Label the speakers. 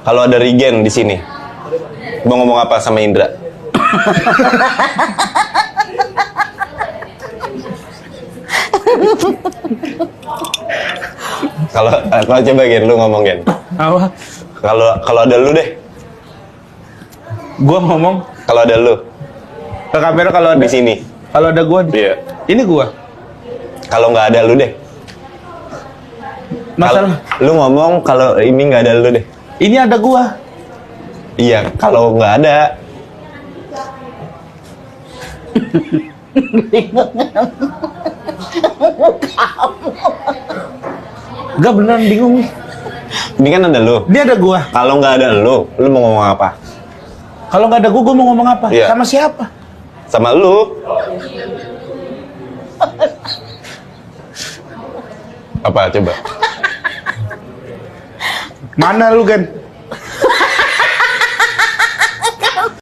Speaker 1: Kalau ada Regen di sini, mau ngomong apa sama Indra? Kalau coba Gen, lu ngomong Gen.
Speaker 2: Apa?
Speaker 1: Kalau ada lu deh.
Speaker 2: Gua ngomong
Speaker 1: Kalau ada lu
Speaker 2: ke kamera kalau ada
Speaker 1: di sini.
Speaker 2: Kalau ada gua.
Speaker 1: Iya.
Speaker 2: Ini gua.
Speaker 1: Kalau nggak ada lu deh.
Speaker 2: Masalah.
Speaker 1: Lu ngomong kalau ini nggak ada lu deh.
Speaker 2: Ini ada gua.
Speaker 1: Iya. Kalau nggak ada.
Speaker 2: Gak beneran bingung nih.
Speaker 1: Ini kan ada lu.
Speaker 2: Dia ada gua.
Speaker 1: Kalau nggak ada lu mau ngomong apa?
Speaker 2: Kalau nggak ada gua mau ngomong apa?
Speaker 1: Iya.
Speaker 2: Sama siapa?
Speaker 1: Sama lu. Apa coba?
Speaker 2: Mana lu Gen?